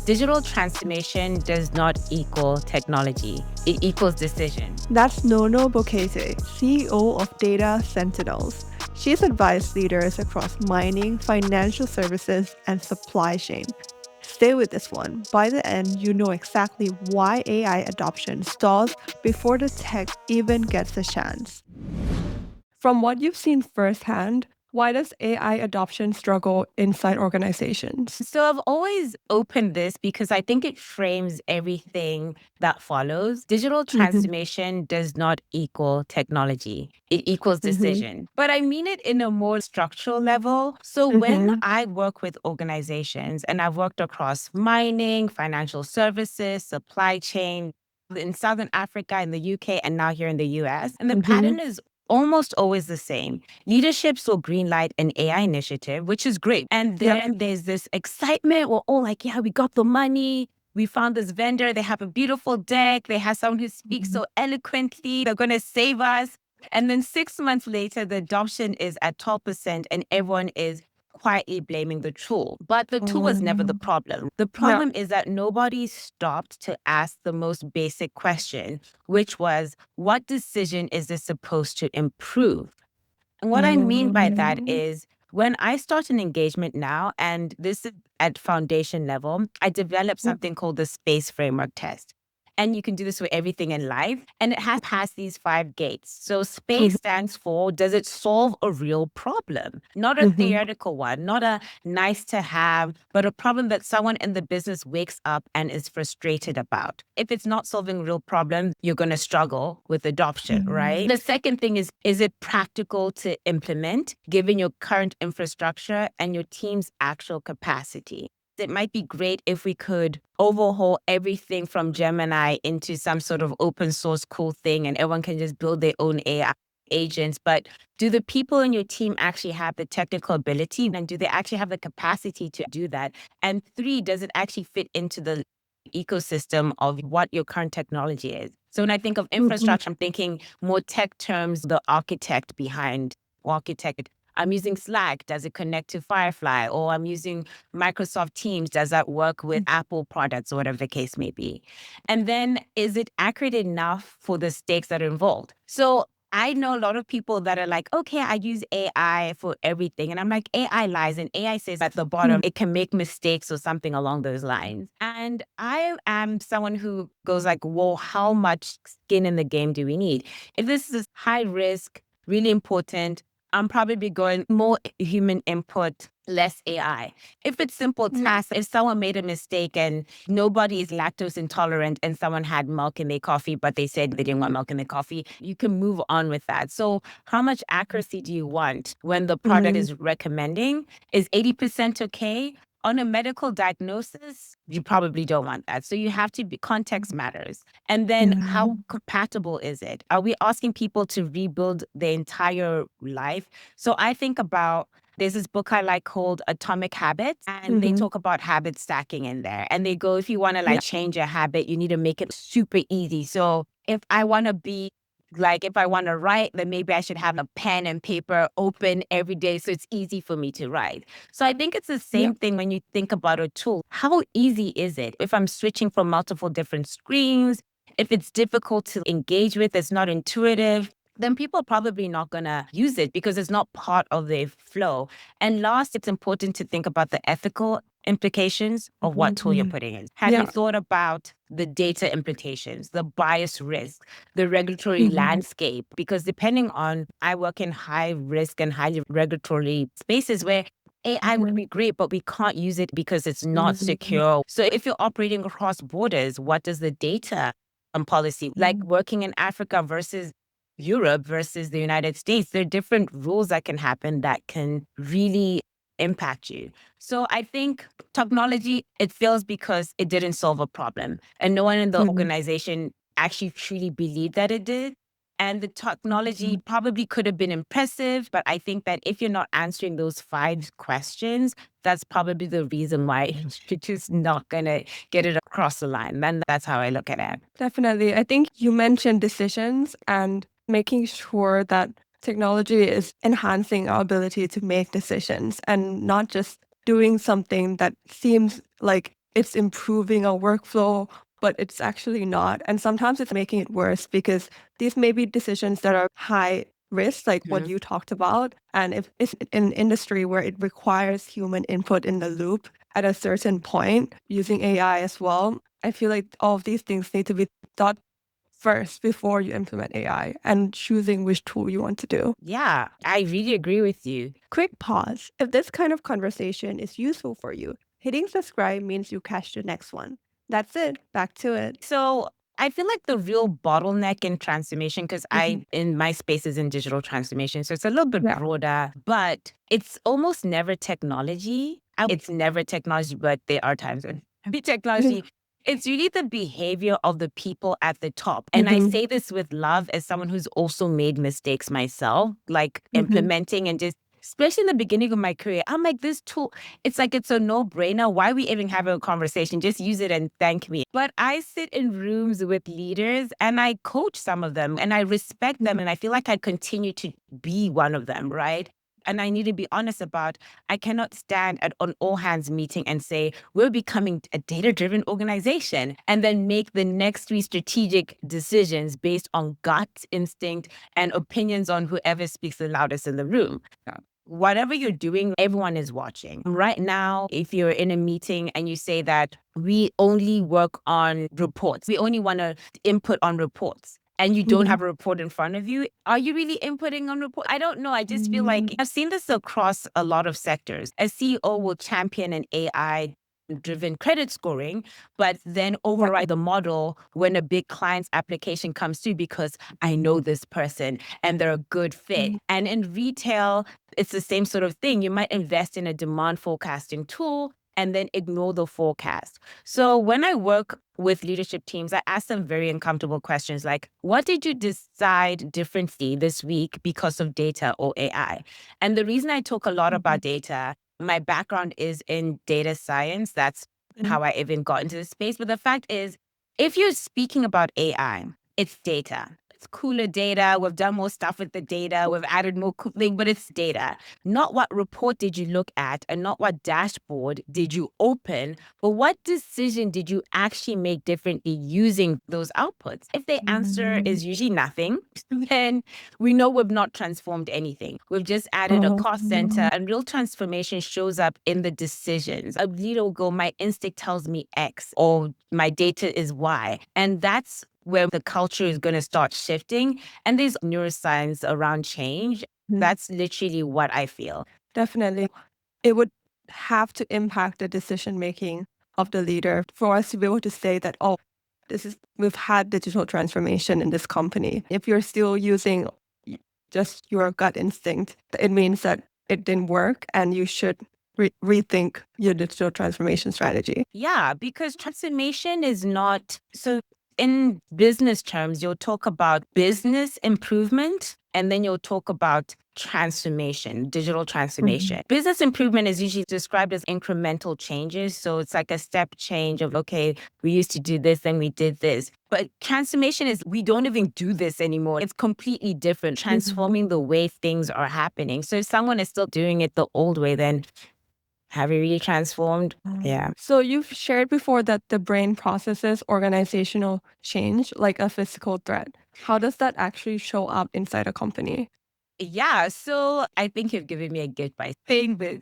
Digital transformation does not equal technology. It equals decision. That's Nono Bokete, CEO of Data Sentinels. She's advised leaders across mining, financial services, and supply chain. Stay with this one. By the end, you know exactly why AI adoption stalls before the tech even gets a chance. From what you've seen firsthand, why does AI adoption struggle inside organizations? So I've always opened this because I think it frames everything that follows. Digital transformation does not equal technology. It equals decision. But I mean it in a more structural level. So when I work with organizations, and I've worked across mining, financial services, supply chain, in Southern Africa, in the UK, and now here in the US, and the pattern is almost always the same. Leaderships will greenlight an AI initiative, which is great. And then there's this excitement. We're all like, yeah, we got the money. We found this vendor. They have a beautiful deck. They have someone who speaks so eloquently. They're going to save us. And then 6 months later, the adoption is at 12% and everyone is quietly blaming the tool. But the tool was never the problem. The problem is that nobody stopped to ask the most basic question, which was, what decision is this supposed to improve? And what I mean by that is when I start an engagement now, and this is at foundation level, I develop something called the SPACE framework test. And you can do this with everything in life. And it has passed these 5 gates. So SPACE stands for, does it solve a real problem? Not a theoretical one, not a nice to have, but a problem that someone in the business wakes up and is frustrated about. If it's not solving a real problem, you're going to struggle with adoption, right? The second thing is it practical to implement given your current infrastructure and your team's actual capacity? It might be great if we could overhaul everything from Gemini into some sort of open source cool thing and everyone can just build their own AI agents. But do the people in your team actually have the technical ability and do they actually have the capacity to do that? And 3, does it actually fit into the ecosystem of what your current technology is? So when I think of infrastructure, I'm thinking more tech terms, the architect behind architect. I'm using Slack. Does it connect to Firefly? Or I'm using Microsoft Teams. Does that work with Apple products or whatever the case may be? And then is it accurate enough for the stakes that are involved? So I know a lot of people that are like, okay, I use AI for everything. And I'm like, AI lies. And AI says at the bottom, it can make mistakes or something along those lines. And I am someone who goes like, well, how much skin in the game do we need? If this is high risk, really important, I'm probably going more human input, less AI. If it's simple tasks, if someone made a mistake and nobody is lactose intolerant and someone had milk in their coffee, but they said they didn't want milk in their coffee, you can move on with that. So how much accuracy do you want when the product is recommending? Is 80% okay? On a medical diagnosis, you probably don't want that. So you have to be, context matters. And then how compatible is it? Are we asking people to rebuild their entire life? So I think about, there's this book I like called Atomic Habits, and they talk about habit stacking in there. And they go, if you want to change a habit, you need to make it super easy. So if I want to be if I want to write, then maybe I should have a pen and paper open every day so it's easy for me to write. So I think it's the same thing when you think about a tool. How easy is it? If I'm switching from multiple different screens, if it's difficult to engage with, it's not intuitive, then people are probably not going to use it because it's not part of their flow. And last, it's important to think about the ethical implications of what tool you're putting in. Have you thought about the data implications, the bias risk, the regulatory landscape? Because depending on, I work in high risk and highly regulatory spaces where AI would be great, but we can't use it because it's not secure. So if you're operating across borders, what does the data policy, like working in Africa versus Europe versus the United States, there are different rules that can happen that can really impact you. So I think technology, it fails because it didn't solve a problem. And no one in the organization actually truly believed that it did. And the technology probably could have been impressive, but I think that if you're not answering those 5 questions, that's probably the reason why you're just not going to get it across the line. And that's how I look at it. Definitely. I think you mentioned decisions and making sure that technology is enhancing our ability to make decisions and not just doing something that seems like it's improving our workflow, but it's actually not. And sometimes it's making it worse because these may be decisions that are high risk, like what you talked about. And if it's in an industry where it requires human input in the loop at a certain point using AI as well, I feel like all of these things need to be thought first before you implement AI and choosing which tool you want to do. Yeah, I really agree with you. Quick pause. If this kind of conversation is useful for you, hitting subscribe means you catch the next one. That's it. Back to it. So I feel like the real bottleneck in transformation, because in my space is in digital transformation, so it's a little bit Yeah. broader, but it's almost never technology. It's never technology, but there are times when it be technology. It's really the behavior of the people at the top. And I say this with love as someone who's also made mistakes myself, like implementing and just, especially in the beginning of my career, I'm like, this tool, it's like it's a no-brainer. Why are we even having a conversation? Just use it and thank me. But I sit in rooms with leaders and I coach some of them and I respect them and I feel like I continue to be one of them, right? And I need to be honest about, I cannot stand at an all hands meeting and say, we're becoming a data-driven organization and then make the next 3 strategic decisions based on gut instinct and opinions on whoever speaks the loudest in the room. Whatever you're doing, everyone is watching. Right now, if you're in a meeting and you say that we only work on reports, we only want to input on reports, and you don't have a report in front of you, are you really inputting on report? I don't know. I just feel like I've seen this across a lot of sectors. A CEO will champion an AI driven credit scoring, but then override the model when a big client's application comes through because I know this person and they're a good fit. And in retail, it's the same sort of thing. You might invest in a demand forecasting tool and then ignore the forecast. So when I work with leadership teams, I ask them very uncomfortable questions like, what did you decide differently this week because of data or AI? And the reason I talk a lot about data, my background is in data science. That's how I even got into this space. But the fact is, if you're speaking about AI, it's data. It's cooler data. We've done more stuff with the data. We've added more cool thing, but it's data. Not what report did you look at and not what dashboard did you open, but what decision did you actually make differently using those outputs? If the answer is usually nothing, then we know we've not transformed anything. We've just added a cost center, and real transformation shows up in the decisions. A leader will go, my instinct tells me X, or my data is Y. And that's where the culture is going to start shifting. And there's neuroscience around change. That's literally what I feel. Definitely. It would have to impact the decision making of the leader for us to be able to say that, oh, we've had digital transformation in this company. If you're still using just your gut instinct, it means that it didn't work and you should rethink your digital transformation strategy. Yeah, because transformation is not so. In business terms, you'll talk about business improvement and then you'll talk about transformation, digital transformation. Business improvement is usually described as incremental changes. So it's like a step change of, okay, we used to do this, then we did this. But transformation is, we don't even do this anymore. It's completely different, transforming the way things are happening. So if someone is still doing it the old way, then have you really transformed? Yeah. So you've shared before that the brain processes organizational change like a physical threat. How does that actually show up inside a company? Yeah. So I think you've given me a gift by saying this.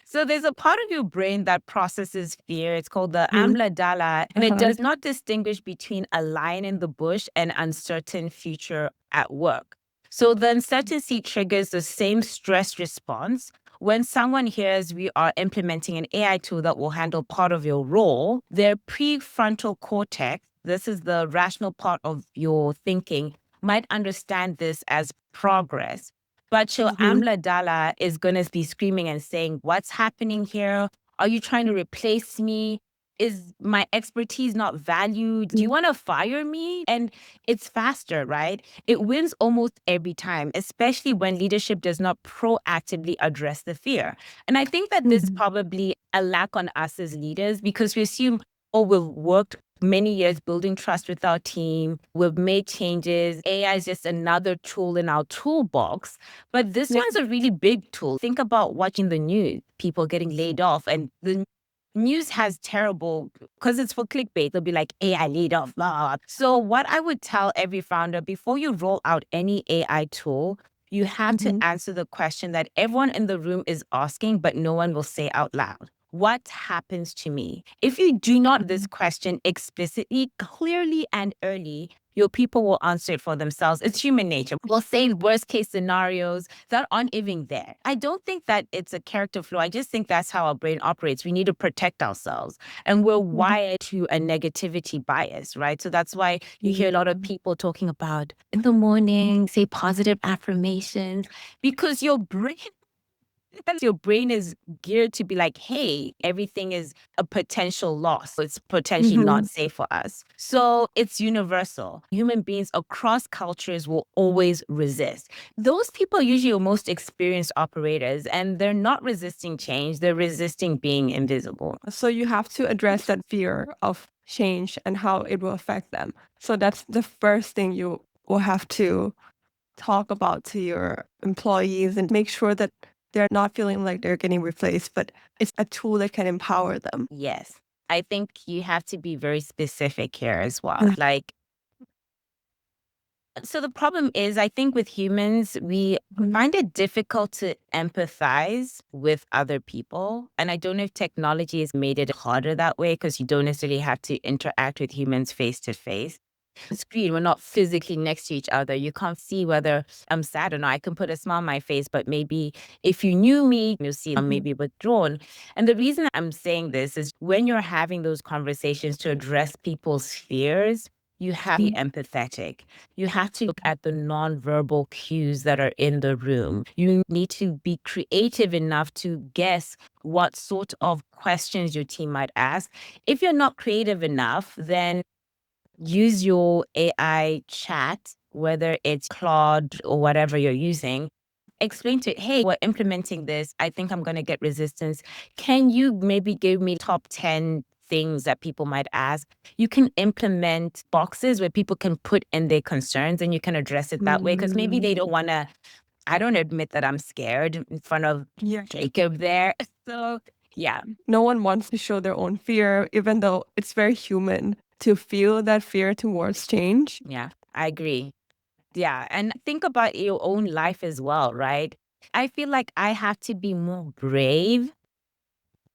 So there's a part of your brain that processes fear. It's called the amygdala, and it does not distinguish between a lion in the bush and uncertain future at work. So the uncertainty triggers the same stress response. When someone hears we are implementing an AI tool that will handle part of your role, their prefrontal cortex, this is the rational part of your thinking, might understand this as progress. But your amygdala is going to be screaming and saying, what's happening here? Are you trying to replace me? Is my expertise not valued? Do you want to fire me? And it's faster, right? It wins almost every time, especially when leadership does not proactively address the fear. And I think that this is probably a lack on us as leaders because we assume, oh, we've worked many years building trust with our team. We've made changes. AI is just another tool in our toolbox. But this one's a really big tool. Think about watching the news, people getting laid off, and the News has terrible, because it's for clickbait. They'll be like AI leader, blah. So what I would tell every founder, before you roll out any AI tool, you have to answer the question that everyone in the room is asking, but no one will say out loud. What happens to me? If you do not this question explicitly, clearly, and early, your people will answer it for themselves. It's human nature. We'll say worst case scenarios that aren't even there. I don't think that it's a character flaw. I just think that's how our brain operates. We need to protect ourselves. And we're wired to a negativity bias, right? So that's why you hear a lot of people talking about in the morning, say positive affirmations, because your brain is geared to be like, hey, everything is a potential loss. It's potentially not safe for us. So it's universal. Human beings across cultures will always resist. Those people usually are most experienced operators, and they're not resisting change. They're resisting being invisible. So you have to address that fear of change and how it will affect them. So that's the first thing you will have to talk about to your employees and make sure that they're not feeling like they're getting replaced, but it's a tool that can empower them. Yes. I think you have to be very specific here as well. Like, so the problem is, I think with humans, we find it difficult to empathize with other people. And I don't know if technology has made it harder that way, because you don't necessarily have to interact with humans face to face. Screen, we're not physically next to each other. You can't see whether I'm sad or not. I can put a smile on my face, but maybe if you knew me, you'll see I'm maybe withdrawn. And the reason I'm saying this is when you're having those conversations to address people's fears, you have to be empathetic. You have to look at the nonverbal cues that are in the room. You need to be creative enough to guess what sort of questions your team might ask. If you're not creative enough, then use your AI chat, whether it's Claude or whatever you're using. Explain to it, hey, we're implementing this. I think I'm going to get resistance. Can you maybe give me top 10 things that people might ask? You can implement boxes where people can put in their concerns, and you can address it that way, because maybe they don't want to. I don't admit that I'm scared in front of Jacob there. So, yeah. No one wants to show their own fear, even though it's very human to feel that fear towards change. Yeah, I agree. Yeah. And think about your own life as well, right? I feel like I have to be more brave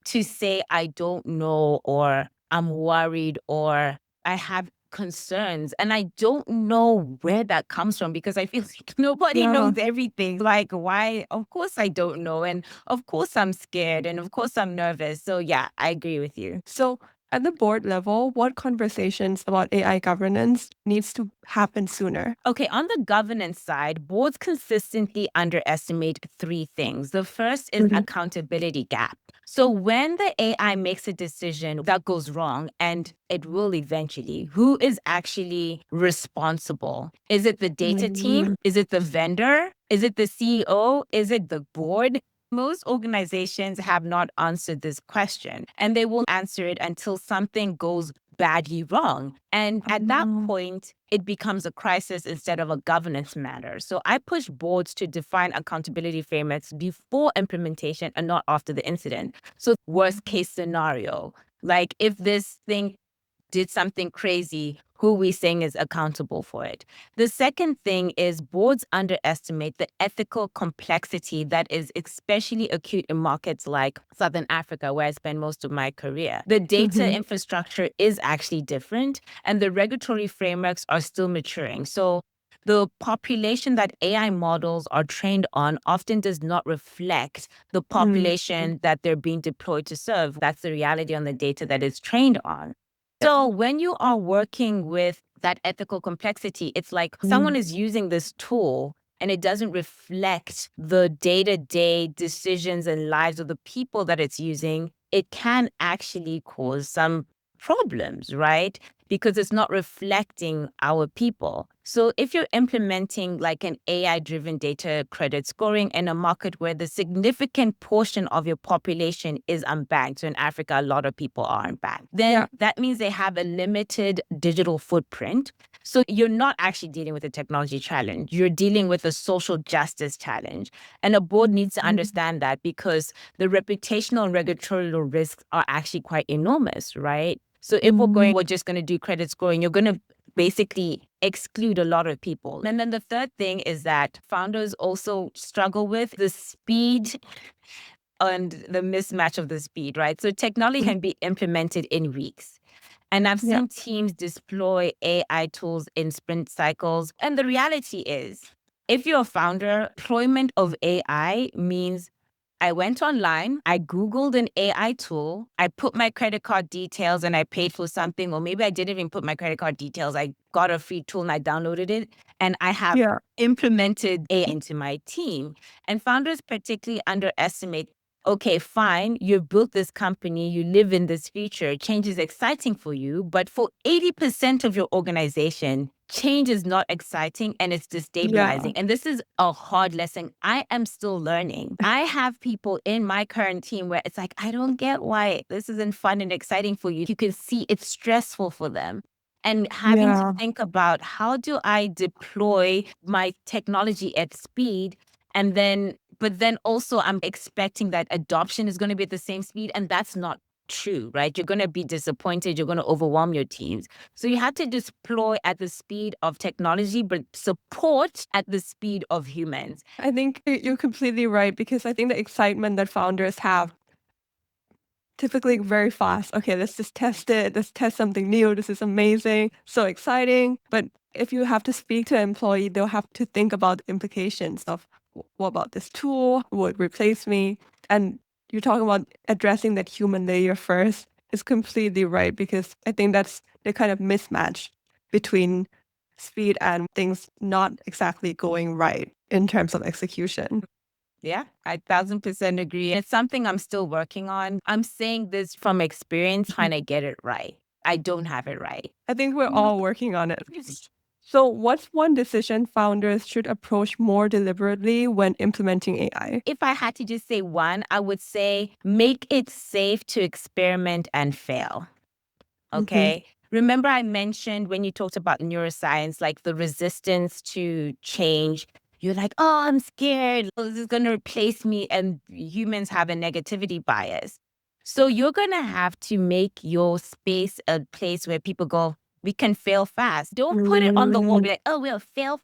to say I don't know, or I'm worried, or I have concerns. And I don't know where that comes from, because I feel like nobody knows everything. Like, why? Of course I don't know. And of course I'm scared. And of course I'm nervous. So yeah, I agree with you. So at the board level, what conversations about AI governance needs to happen sooner? Okay, on the governance side, boards consistently underestimate three things. The first is accountability gap. So when the AI makes a decision that goes wrong, and it will eventually, who is actually responsible? Is it the data team? Is it the vendor? Is it the CEO? Is it the board? Most organizations have not answered this question, and they will answer it until something goes badly wrong. And at that point, it becomes a crisis instead of a governance matter. So I push boards to define accountability frameworks before implementation and not after the incident. So worst case scenario, like if this thing did something crazy, who we saying is accountable for it. The second thing is boards underestimate the ethical complexity that is especially acute in markets like Southern Africa, where I spent most of my career. The data infrastructure is actually different, and the regulatory frameworks are still maturing. So the population that AI models are trained on often does not reflect the population that they're being deployed to serve. That's the reality on the data that it's trained on. So when you are working with that ethical complexity, it's like someone is using this tool and it doesn't reflect the day-to-day decisions and lives of the people that it's using. It can actually cause some problems, right? Because it's not reflecting our people. So if you're implementing like an AI-driven data credit scoring in a market where the significant portion of your population is unbanked, so in Africa, a lot of people are unbanked, then that means they have a limited digital footprint. So you're not actually dealing with a technology challenge. You're dealing with a social justice challenge. And a board needs to understand that because the reputational and regulatory risks are actually quite enormous, right? So if we're just going to do credit scoring, you're going to basically exclude a lot of people. And then the third thing is that founders also struggle with the speed and the mismatch of the speed, right? So technology can be implemented in weeks. And I've seen teams deploy AI tools in sprint cycles. And the reality is, if you're a founder, deployment of AI means I went online, I Googled an AI tool, I put my credit card details and I paid for something, or maybe I didn't even put my credit card details. I got a free tool and I downloaded it, and I have implemented AI into my team. And founders particularly underestimate, okay, fine, you've built this company, you live in this future, change is exciting for you, but for 80% of your organization, change is not exciting and it's destabilizing. And this is a hard lesson. I am still learning. I have people in my current team where it's like, I don't get why this isn't fun and exciting for you. You can see it's stressful for them. And having to think about how do I deploy my technology at speed, and then but then also I'm expecting that adoption is going to be at the same speed, and that's not true, right? You're going to be disappointed, you're going to overwhelm your teams. So you have to deploy at the speed of technology, but support at the speed of humans. I think you're completely right, because I think the excitement that founders have typically very fast. Okay, let's just test it. Let's test something new. This is amazing. So exciting. But if you have to speak to an employee, they'll have to think about the implications of what about this tool? Would replace me? And you're talking about addressing that human layer first is completely right, because I think that's the kind of mismatch between speed and things not exactly going right in terms of execution. Yeah, I 1000% agree. It's something I'm still working on. I'm saying this from experience, trying to get it right. I don't have it right. I think we're all working on it. So, what's one decision founders should approach more deliberately when implementing AI? If I had to just say one, I would say make it safe to experiment and fail. Okay. Remember, I mentioned when you talked about neuroscience, like the resistance to change. You're like, oh, I'm scared. Oh, this is going to replace me. And humans have a negativity bias. So you're going to have to make your space a place where people go, we can fail fast. Don't put it on the wall. Be like, oh, we'll fail.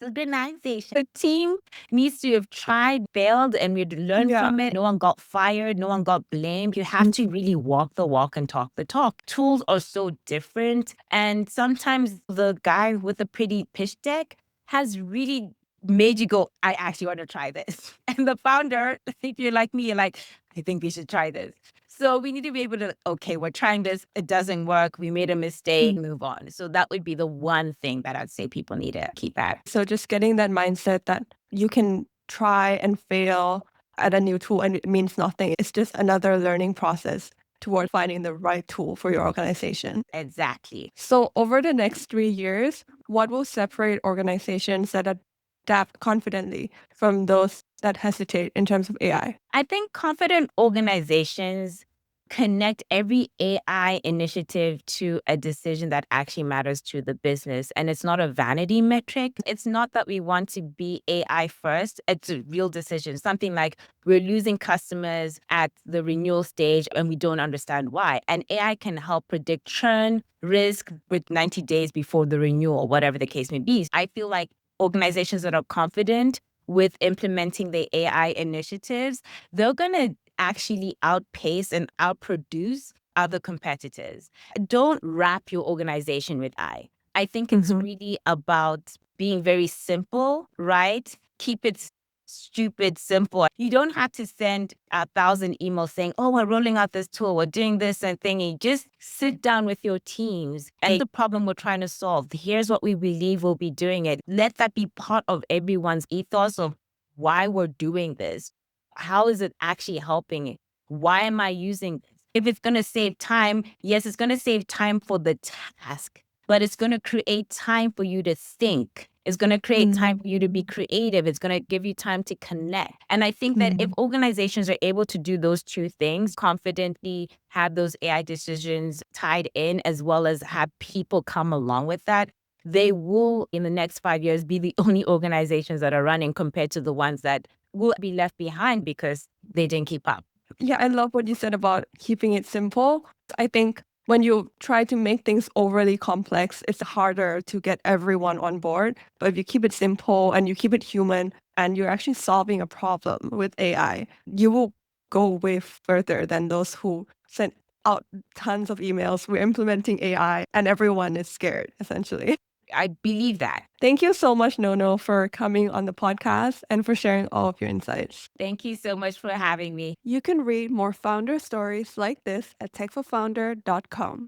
Organization. The team needs to have tried, failed, and we'd learn from it. No one got fired. No one got blamed. You have to really walk the walk and talk the talk. Tools are so different. And sometimes the guy with the pretty pitch deck has really made you go, I actually want to try this. And the founder, if you're like me, you're like, I think we should try this. So we need to be able to, okay, we're trying this. It doesn't work. We made a mistake, move on. So that would be the one thing that I'd say people need to keep at. So, just getting that mindset that you can try and fail at a new tool and it means nothing. It's just another learning process toward finding the right tool for your organization. Exactly. So, over the next 3 years, what will separate organizations that adapt confidently from those that hesitate in terms of AI? I think confident organizations connect every AI initiative to a decision that actually matters to the business. And it's not a vanity metric. It's not that we want to be AI first. It's a real decision. Something like we're losing customers at the renewal stage and we don't understand why. And AI can help predict churn, risk with 90 days before the renewal, or whatever the case may be. I feel like organizations that are confident with implementing the AI initiatives, they're going to actually outpace and outproduce other competitors. Don't wrap your organization with AI. I think it's really about being very simple, right? Keep it stupid simple. You don't have to send 1,000 emails saying, oh, we're rolling out this tool, we're doing this and thingy. Just sit down with your teams and the problem we're trying to solve. Here's what we believe we'll be doing it. Let that be part of everyone's ethos of why we're doing this. How is it actually helping? Why am I using this? If it's going to save time, yes, it's going to save time for the task. but it's going to create time for you to think. It's going to create time for you to be creative. It's going to give you time to connect. And I think that if organizations are able to do those two things, confidently have those AI decisions tied in, as well as have people come along with that, they will, in the next 5 years, be the only organizations that are running compared to the ones that will be left behind because they didn't keep up. Yeah, I love what you said about keeping it simple. I think when you try to make things overly complex, it's harder to get everyone on board. But if you keep it simple and you keep it human and you're actually solving a problem with AI, you will go way further than those who send out tons of emails. We're implementing AI and everyone is scared, essentially. I believe that. Thank you so much, Nono, for coming on the podcast and for sharing all of your insights. Thank you so much for having me. You can read more founder stories like this at techforfounder.com.